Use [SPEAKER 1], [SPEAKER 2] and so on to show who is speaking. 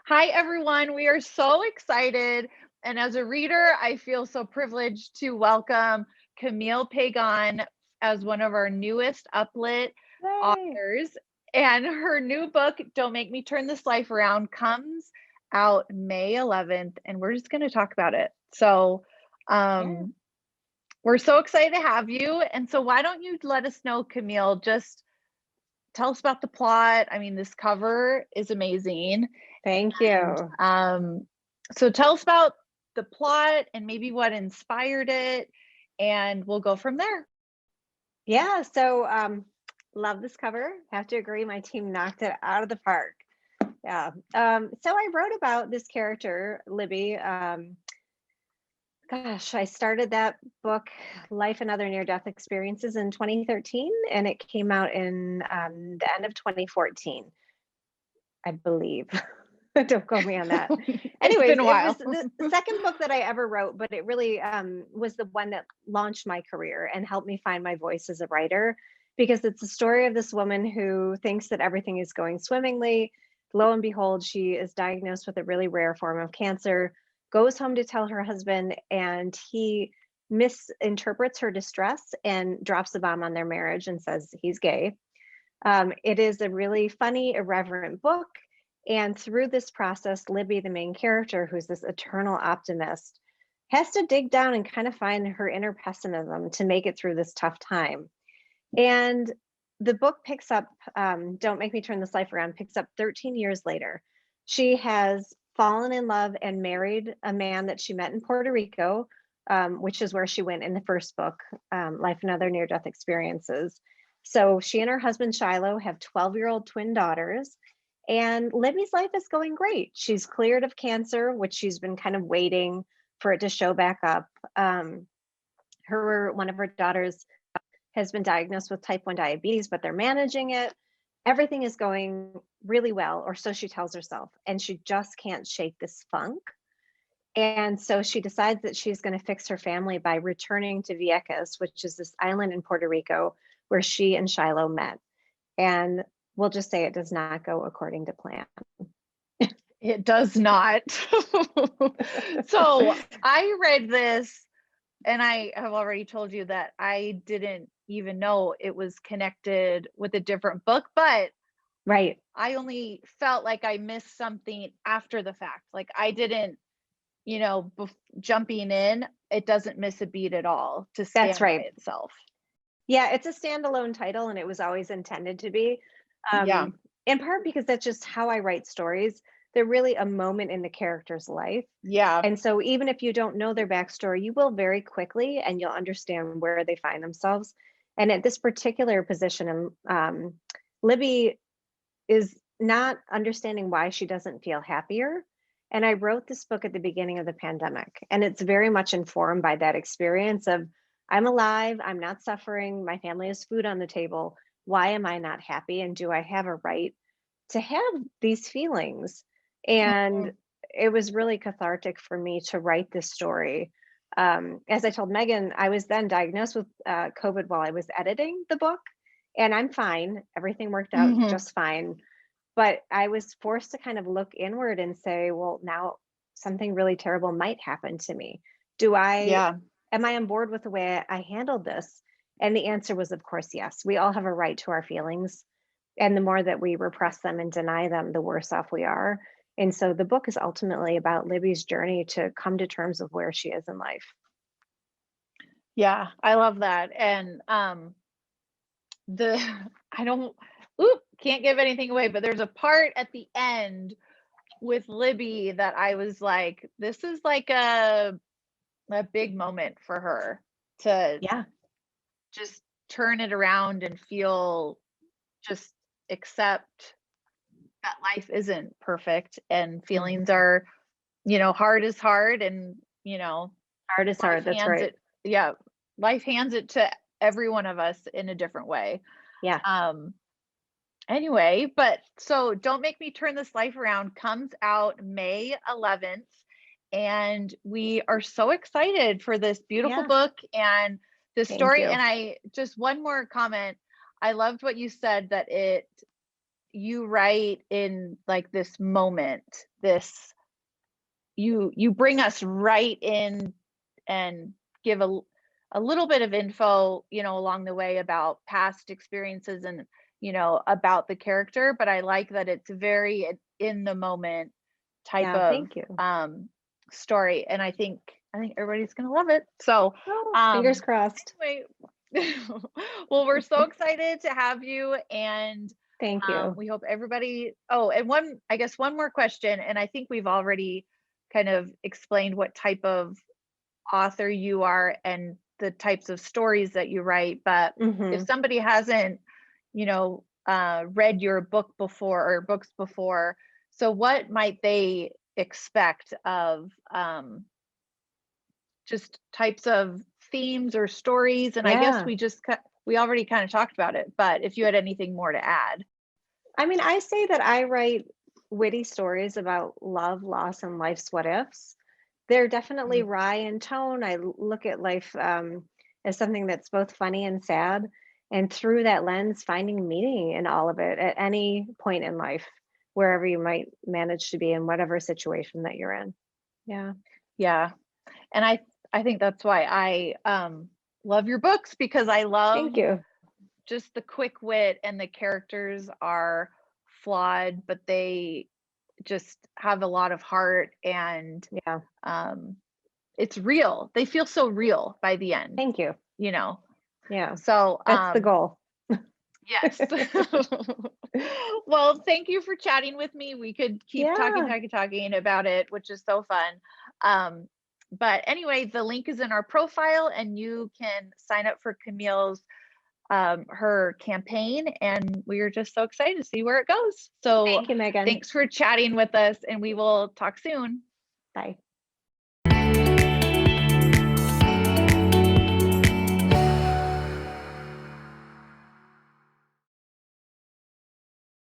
[SPEAKER 1] Hi, everyone. We are so excited. And as a reader, I feel so privileged to welcome Camille Pagán as one of our newest Uplit
[SPEAKER 2] Yay.
[SPEAKER 1] authors. And her new book, Don't Make Me Turn This Life Around, comes out May 11th, and we're just going to talk about it. So,
[SPEAKER 2] Yeah.
[SPEAKER 1] um, we're so excited to have you. And so, why don't you let us know, Camille? Just tell us about the plot. I mean, this cover is amazing.
[SPEAKER 2] Thank
[SPEAKER 1] And
[SPEAKER 2] you.
[SPEAKER 1] so tell us about the plot and maybe what inspired it, and we'll go from there.
[SPEAKER 2] Yeah, love this cover. Have to agree, my team knocked it out of the park. Yeah. So I wrote about this character, Libby. Gosh, I started that book, Life and Other Near-Death Experiences, in 2013, and it came out in the end of 2014, I believe. Don't quote me on that.
[SPEAKER 1] It's
[SPEAKER 2] Anyways,
[SPEAKER 1] been a
[SPEAKER 2] it was
[SPEAKER 1] while.
[SPEAKER 2] the second book that I ever wrote, but it really was the one that launched my career and helped me find my voice as a writer, because it's the story of this woman who thinks that everything is going swimmingly. Lo and behold, she is diagnosed with a really rare form of cancer, goes home to tell her husband, and he misinterprets her distress and drops the bomb on their marriage and says he's gay. It is a really funny, irreverent book. And through this process, Libby, the main character, who's this eternal optimist, has to dig down and kind of find her inner pessimism to make it through this tough time. And the book picks up, Don't Make Me Turn This Life Around, picks up 13 years later. She has fallen in love and married a man that she met in Puerto Rico, which is where she went in the first book, Life and Other Near Death Experiences. So she and her husband, Shiloh, have 12-year-old twin daughters. And Libby's life is going great. She's cleared of cancer, which she's been kind of waiting for it to show back up. One of her daughters has been diagnosed with type 1 diabetes, but they're managing it. Everything is going really well, or so she tells herself, and she just can't shake this funk. And so she decides that she's going to fix her family by returning to Vieques, which is this island in Puerto Rico where she and Shiloh met. And we'll just say it does not go according to plan.
[SPEAKER 1] It does not. So I read this, and I have already told you that I didn't even know it was connected with a different book, but
[SPEAKER 2] Right.
[SPEAKER 1] I only felt like I missed something after the fact. Like I didn't, jumping in, it doesn't miss a beat at all to
[SPEAKER 2] That's
[SPEAKER 1] stand by
[SPEAKER 2] right.
[SPEAKER 1] itself.
[SPEAKER 2] Yeah, it's a standalone title, and it was always intended to be.
[SPEAKER 1] Yeah.
[SPEAKER 2] In part because that's just how I write stories. They're really a moment in the character's life.
[SPEAKER 1] Yeah.
[SPEAKER 2] And so even if you don't know their backstory, you will very quickly, and you'll understand where they find themselves. And at this particular position, Libby is not understanding why she doesn't feel happier. And I wrote this book at the beginning of the pandemic, and it's very much informed by that experience of I'm alive, I'm not suffering, my family has food on the table. Why am I not happy? And do I have a right to have these feelings? And
[SPEAKER 1] Mhm.
[SPEAKER 2] it was really cathartic for me to write this story. As I told Megan, I was then diagnosed with COVID while I was editing the book, and I'm fine. Everything worked out
[SPEAKER 1] Mhm.
[SPEAKER 2] just fine. But I was forced to kind of look inward and say, well, now something really terrible might happen to me. Do I,
[SPEAKER 1] Yeah.
[SPEAKER 2] am I on board with the way I handled this? And the answer was, of course, yes. We all have a right to our feelings. And the more that we repress them and deny them, the worse off we are. And so the book is ultimately about Libby's journey to come to terms with where she is in life.
[SPEAKER 1] Yeah, I love that. And the I don't oop, can't give anything away, but there's a part at the end with Libby that I was like, this is like a big moment for her to
[SPEAKER 2] Yeah.
[SPEAKER 1] just turn it around and feel just accept that life isn't perfect and feelings
[SPEAKER 2] Mhm.
[SPEAKER 1] are, hard is hard, and,
[SPEAKER 2] Hard is
[SPEAKER 1] life
[SPEAKER 2] hard. That's
[SPEAKER 1] hands
[SPEAKER 2] right.
[SPEAKER 1] it yeah, life hands it to every one of us in a different way.
[SPEAKER 2] Yeah.
[SPEAKER 1] Um Anyway, but so Don't Make Me Turn This Life Around comes out May 11th, and we are so excited for this beautiful
[SPEAKER 2] Yeah.
[SPEAKER 1] book and the
[SPEAKER 2] Thank
[SPEAKER 1] story.
[SPEAKER 2] you.
[SPEAKER 1] And I just one more comment. I loved what you said that you write in like this moment, you bring us right in and give a little bit of info, along the way about past experiences and, about the character. But I like that it's very in the moment type
[SPEAKER 2] Yeah,
[SPEAKER 1] of
[SPEAKER 2] thank you.
[SPEAKER 1] story. And I think everybody's gonna love it. So
[SPEAKER 2] Fingers crossed.
[SPEAKER 1] anyway, well, we're so excited to have you, and
[SPEAKER 2] Thank you.
[SPEAKER 1] we hope everybody. Oh, and one more question, and I think we've already kind of explained what type of author you are and the types of stories that you write. But if somebody hasn't, read your book before or books before, so what might they expect of just types of themes or stories? And I guess we already kind of talked about it, but if you had anything more to add.
[SPEAKER 2] I mean, I say that I write witty stories about love, loss, and life's what ifs. They're definitely wry in tone. I look at life as something that's both funny and sad. And through that lens, finding meaning in all of it at any point in life, wherever you might manage to be in whatever situation that you're in. Yeah.
[SPEAKER 1] Yeah. And I think that's why I love your books, because I love
[SPEAKER 2] Thank you.
[SPEAKER 1] just the quick wit, and the characters are flawed, but they just have a lot of heart, and
[SPEAKER 2] Yeah.
[SPEAKER 1] it's real. They feel so real by the end,
[SPEAKER 2] Thank you. Yeah.
[SPEAKER 1] So
[SPEAKER 2] That's the goal.
[SPEAKER 1] yes. Well, thank you for chatting with me. We could keep talking about it, which is so fun. But anyway, the link is in our profile, and you can sign up for Camille's her campaign, and we are just so excited to see where it goes. So
[SPEAKER 2] Thank you, Megan.
[SPEAKER 1] thanks for chatting with us, and we will talk soon.
[SPEAKER 2] Bye.